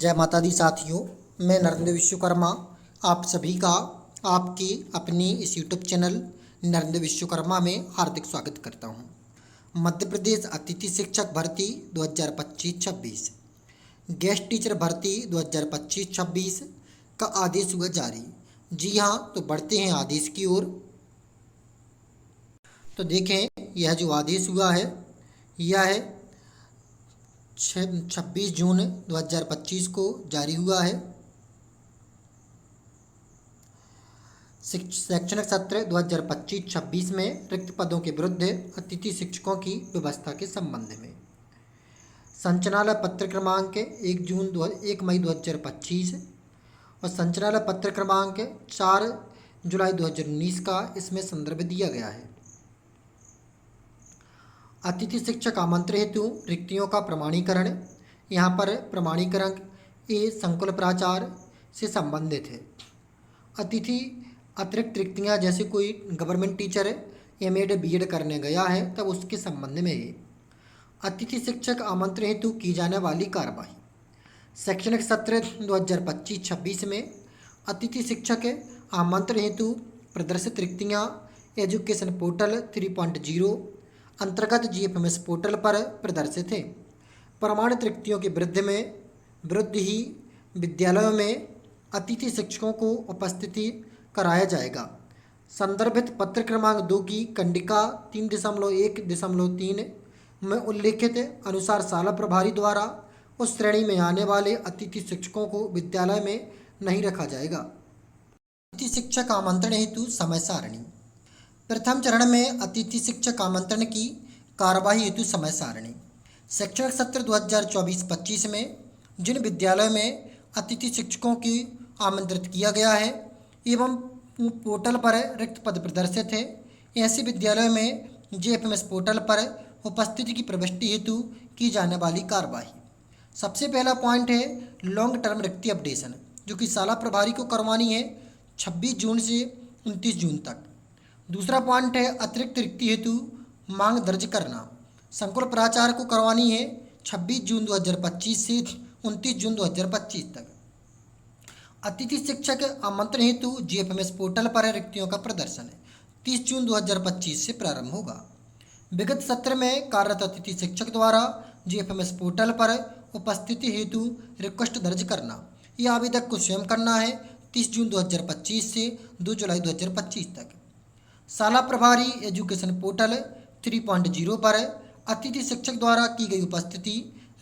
जय माता दी साथियों, मैं नरेंद्र विश्वकर्मा आप सभी का आपके अपने इस यूट्यूब चैनल नरेंद्र विश्वकर्मा में हार्दिक स्वागत करता हूं। मध्य प्रदेश अतिथि शिक्षक भर्ती 2025-26 गेस्ट टीचर भर्ती 2025-26 का आदेश हुआ जारी। जी हाँ, तो बढ़ते हैं आदेश की ओर। तो देखें, यह जो आदेश हुआ है यह है 26 जून 2025 को जारी हुआ है। शैक्षणिक सत्र 2025-26 में रिक्त पदों के विरुद्ध अतिथि शिक्षकों की व्यवस्था के संबंध में संचालक पत्र क्रमांक 1 मई 2025 और संचालक पत्र क्रमांक 4 जुलाई 2019 का इसमें संदर्भ दिया गया है। अतिथि शिक्षक आमंत्रण हेतु रिक्तियों का प्रमाणीकरण। यहाँ पर प्रमाणीकरण संकुल प्राचार्य से संबंधित है। अतिथि अतिरिक्त रिक्तियाँ जैसे कोई गवर्नमेंट टीचर एमएड बीएड करने गया है तब उसके संबंध में है। अतिथि शिक्षक आमंत्रण हेतु की जाने वाली कार्रवाई। शैक्षणिक सत्र 2025-26 में अतिथि शिक्षक आमंत्रण हेतु प्रदर्शित रिक्तियाँ एजुकेशन पोर्टल 3.0 अंतर्गत जीएफएमएस पोर्टल पर प्रदर्शित हैं। प्रमाणित रिक्तियों के विरुद्ध ही विद्यालयों में अतिथि शिक्षकों को उपस्थिति कराया जाएगा। संदर्भित पत्र क्रमांक 2 की कंडिका 3.1.3 में उल्लेखित अनुसार शाला प्रभारी द्वारा उस श्रेणी में आने वाले अतिथि शिक्षकों को विद्यालय में नहीं रखा जाएगा। अतिथि शिक्षक आमंत्रण हेतु समय सारणी। प्रथम चरण में अतिथि शिक्षक आमंत्रण की कार्यवाही हेतु समय सारणी। शैक्षणिक सत्र 2024-25 में जिन विद्यालयों में अतिथि शिक्षकों की आमंत्रित किया गया है एवं पोर्टल पर रिक्त पद प्रदर्शित है, ऐसे विद्यालयों में जेएफएमएस पोर्टल पर उपस्थिति की प्रविष्टि हेतु की जाने वाली कार्यवाही। सबसे पहला पॉइंट है लॉन्ग टर्म रिक्ति अपडेशन, जो कि शाला प्रभारी को करवानी है 26 जून से 29 जून तक। दूसरा पॉइंट है अतिरिक्त रिक्ति हेतु मांग दर्ज करना, संकुल प्राचार्य को करवानी है 26 जून 2025 से 29 जून 2025 तक। अतिथि शिक्षक आमंत्रण हेतु जीएफएमएस पोर्टल पर रिक्तियों का प्रदर्शन 30 जून 2025 से प्रारंभ होगा। विगत सत्र में कार्यरत अतिथि शिक्षक द्वारा जीएफएमएस पोर्टल पर उपस्थिति हेतु रिक्वेस्ट दर्ज करना, यह आवेदक को स्वयं करना है 30 जून 2025 से 2 जुलाई 2025 तक। शाला प्रभारी एजुकेशन पोर्टल 3.0 पर अतिथि शिक्षक द्वारा की गई उपस्थिति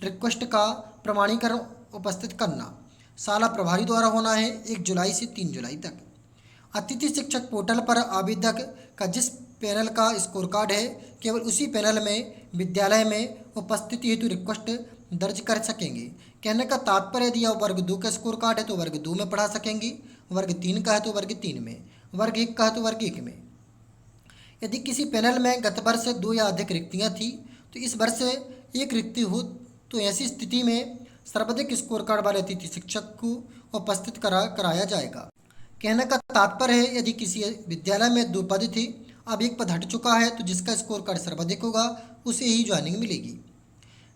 रिक्वेस्ट का प्रमाणीकरण उपस्थित करना शाला प्रभारी द्वारा होना है 1 जुलाई से 3 जुलाई तक। अतिथि शिक्षक पोर्टल पर आवेदक का जिस पैनल का स्कोर कार्ड है केवल उसी पैनल में विद्यालय में उपस्थिति हेतु रिक्वेस्ट दर्ज कर सकेंगे। कहने का तात्पर्य यदि यह वर्ग 2 का स्कोर कार्ड है तो वर्ग 2 में पढ़ा सकेंगे, वर्ग 3 का है तो वर्ग 3 में, वर्ग 1 का है तो वर्ग 1 में। यदि किसी पैनल में गत वर्ष 2 या अधिक रिक्तियां थी तो इस वर्ष 1 रिक्ति हो तो ऐसी स्थिति में सर्वाधिक स्कोर कार्ड वाले अतिथि शिक्षक को उपस्थित कराया जाएगा। कहने का तात्पर्य है यदि किसी विद्यालय में 2 पद थे, अब 1 पद हट चुका है तो जिसका स्कोर कार्ड सर्वाधिक होगा उसे ही ज्वाइनिंग मिलेगी।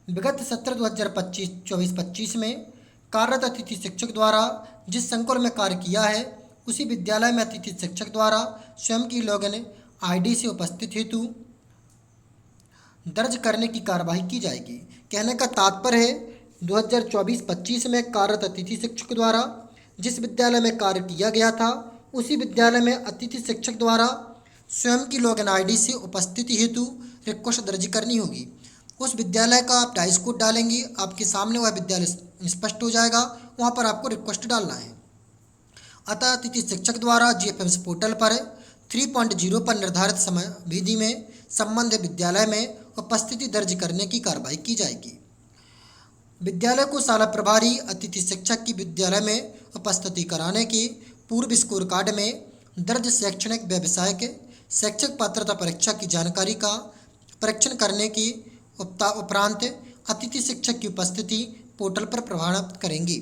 विगत सत्र 2024-25 में कार्यरत अतिथि शिक्षक द्वारा जिस संकुल में कार्य किया है उसी विद्यालय में अतिथि शिक्षक द्वारा स्वयं की लॉगिन आईडी से उपस्थित हेतु दर्ज करने की कार्यवाही की जाएगी। कहने का तात्पर्य है 2024-25 में कार्यरत अतिथि शिक्षक द्वारा जिस विद्यालय में कार्य किया गया था उसी विद्यालय में अतिथि शिक्षक द्वारा स्वयं की लॉगिन आईडी से उपस्थिति हेतु रिक्वेस्ट दर्ज करनी होगी। उस विद्यालय का आप डाइस कोड डालेंगे, आपके सामने वह विद्यालय स्पष्ट हो जाएगा, वहाँ पर आपको रिक्वेस्ट डालना है। अतः अतिथि शिक्षक द्वारा जीएफएमएस पोर्टल पर 3.0 पर निर्धारित समय विधि में संबंधित विद्यालय में उपस्थिति दर्ज करने की कार्रवाई की जाएगी। विद्यालय को शाला प्रभारी अतिथि शिक्षक की विद्यालय में उपस्थिति कराने के पूर्व स्कोर कार्ड में दर्ज शैक्षणिक व्यावसायिक शैक्षिक पात्रता परीक्षा की जानकारी का परीक्षण करने के उपरांत अतिथि शिक्षक की उपस्थिति पोर्टल पर प्रमाणित करेंगे।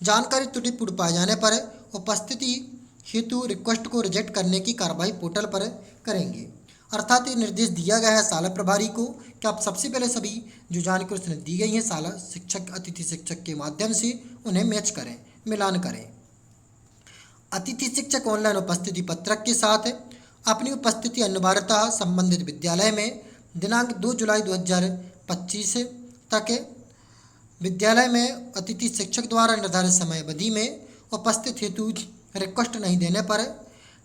जानकारी त्रुटिपूर्ण पाए जाने पर उपस्थिति हेतु रिक्वेस्ट को रिजेक्ट करने की कार्रवाई पोर्टल पर करेंगे। अर्थात ये निर्देश दिया गया है शाला प्रभारी को कि आप सबसे पहले सभी जो जानकारी उसने दी गई है शाला शिक्षक अतिथि शिक्षक के माध्यम से उन्हें मैच करें, मिलान करें। अतिथि शिक्षक ऑनलाइन उपस्थिति पत्रक के साथ अपनी उपस्थिति अनिवार्यतः संबंधित विद्यालय में दिनांक 2 जुलाई 2025 तक विद्यालय में अतिथि शिक्षक द्वारा निर्धारित समय अवधि में उपस्थित हेतु रिक्वेस्ट नहीं देने पर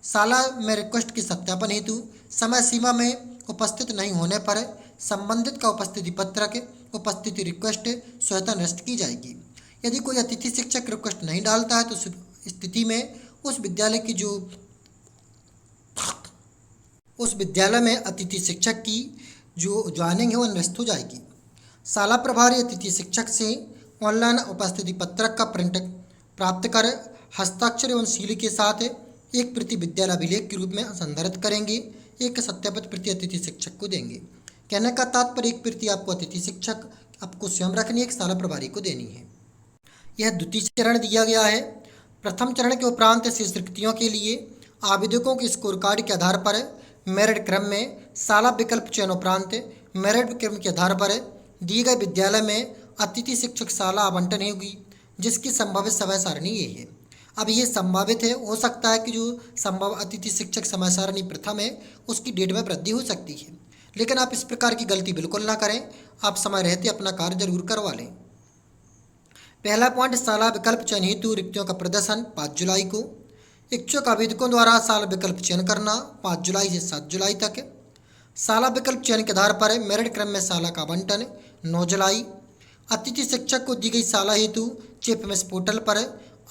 शाला में रिक्वेस्ट के सत्यापन हेतु समय सीमा में उपस्थित नहीं होने पर संबंधित का उपस्थिति पत्रक उपस्थिति रिक्वेस्ट स्वतः निरस्त की जाएगी। यदि कोई अतिथि शिक्षक रिक्वेस्ट नहीं डालता है तो उस स्थिति में उस विद्यालय में अतिथि शिक्षक की जो ज्वाइनिंग है वो निरस्त हो जाएगी। शाला प्रभारी अतिथि शिक्षक से ऑनलाइन उपस्थिति पत्रक का प्रिंट प्राप्त कर हस्ताक्षर एवं सील के साथ एक प्रति विद्यालय अभिलेख के रूप में संदर्भित करेंगे, एक सत्यापित प्रति अतिथि शिक्षक को देंगे। कहने का तात्पर्य एक प्रति आपको अतिथि शिक्षक आपको स्वयं रखनी है, एक शाला प्रभारी को देनी है। यह द्वितीय चरण दिया गया है। प्रथम चरण के उपरांत शेष रिक्तियों के लिए आवेदकों के स्कोर कार्ड के आधार पर मेरिट क्रम में शाला विकल्प चयन उपरांत मेरिट क्रम के आधार पर दिए गए विद्यालय में अतिथि शिक्षक शाला आवंटन होगी, जिसकी संभावित समय सारणी ये है। अब ये संभावित है, हो सकता है कि जो संभव अतिथि शिक्षक समय सारणी प्रथम है उसकी डेट में वृद्धि हो सकती है, लेकिन आप इस प्रकार की गलती बिल्कुल ना करें। आप समय रहते अपना कार्य जरूर करवा लें। पहला पॉइंट, शाला विकल्प चयन हेतु रिक्तियों का प्रदर्शन 5 जुलाई को। इच्छुक आवेदकों द्वारा शाला विकल्प चयन करना 5 जुलाई से 7 जुलाई तक। शाला विकल्प चयन के आधार पर मेरिट क्रम में शाला का आवंटन 9 जुलाई। अतिथि शिक्षक को दी गई शाला हेतु चेपमेस पोर्टल पर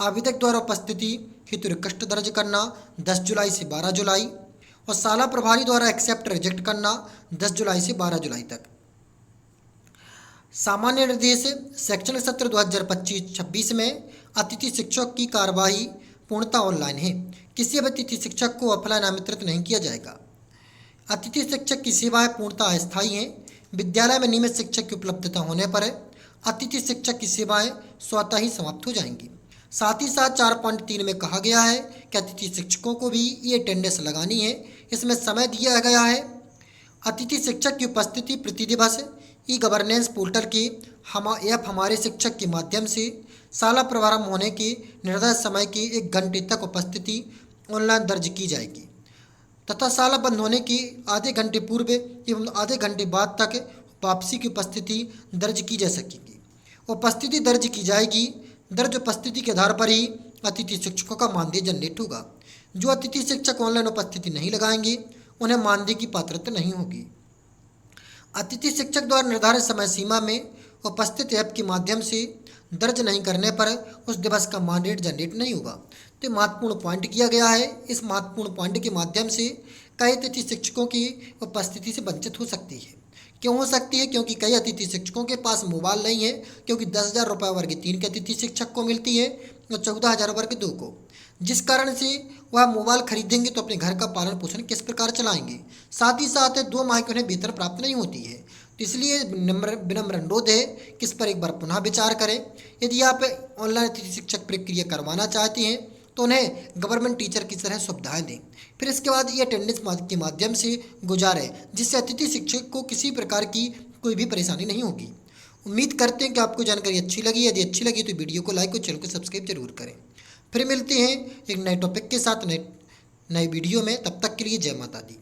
आवेदक द्वारा उपस्थिति हेतु रिक्वेस्ट दर्ज करना 10 जुलाई से 12 जुलाई और शाला प्रभारी द्वारा एक्सेप्ट रिजेक्ट करना 10 जुलाई से 12 जुलाई तक। सामान्य निर्देश, शैक्षणिक सत्र 2025-26 में अतिथि शिक्षक की कार्यवाही पूर्णतः ऑनलाइन है। किसी भी अतिथि शिक्षक को ऑफलाइन आमंत्रित नहीं किया जाएगा। अतिथि शिक्षक की सेवाएं पूर्णतः अस्थायी हैं। विद्यालय में नियमित शिक्षक की उपलब्धता होने पर अतिथि शिक्षक की सेवाएं स्वतः ही समाप्त हो जाएंगी। साथ ही साथ 4.3 में कहा गया है कि अतिथि शिक्षकों को भी ये अटेंडेंस लगानी है। इसमें समय दिया गया है। अतिथि शिक्षक की उपस्थिति प्रति दिवस ई गवर्नेंस पोर्टल के हमारे शिक्षक के माध्यम से शाला प्रारंभ होने के निर्धारित समय के 1 घंटे तक उपस्थिति ऑनलाइन दर्ज की जाएगी तथा शाला बंद होने के आधे घंटे पूर्व एवं आधे घंटे बाद तक वापसी की उपस्थिति दर्ज की जा सकेगी। उपस्थिति दर्ज की जाएगी। दर्ज उपस्थिति के आधार पर ही अतिथि शिक्षकों का मानदेय जनरेट होगा। जो अतिथि शिक्षक ऑनलाइन उपस्थिति नहीं लगाएंगे उन्हें मानदेय की पात्रता नहीं होगी। अतिथि शिक्षक द्वारा निर्धारित समय सीमा में उपस्थित ऐप के माध्यम से दर्ज नहीं करने पर उस दिवस का मानदेय जनरेट नहीं होगा। तो महत्वपूर्ण पॉइंट किया गया है। इस महत्वपूर्ण पॉइंट के माध्यम से कई अतिथि शिक्षकों की उपस्थिति से वंचित हो सकती है। क्यों हो सकती है? क्योंकि कई अतिथि शिक्षकों के पास मोबाइल नहीं है, क्योंकि 10,000 रुपये वर्ग 3 के अतिथि शिक्षक को मिलती है और 14,000 वर्ग 2 को, जिस कारण से वह मोबाइल खरीदेंगे तो अपने घर का पालन पोषण किस प्रकार चलाएंगे। साथ ही साथ 2 माह की उन्हें वेतन प्राप्त नहीं होती है। तो इसलिए विनम्र अनुरोध है कि इस पर एक बार पुनः विचार करें। यदि आप ऑनलाइन अतिथि शिक्षक प्रक्रिया करवाना चाहते हैं तो उन्हें गवर्नमेंट टीचर की तरह सुविधाएं दें। फिर इसके बाद ये अटेंडेंस के माध्यम से गुजारें, जिससे अतिथि शिक्षक को किसी प्रकार की कोई भी परेशानी नहीं होगी। उम्मीद करते हैं कि आपको जानकारी अच्छी लगी। यदि अच्छी लगी तो वीडियो को लाइक और चैनल को सब्सक्राइब जरूर करें। फिर मिलते हैं एक नए टॉपिक के साथ नए वीडियो में। तब तक के लिए जय माता दी।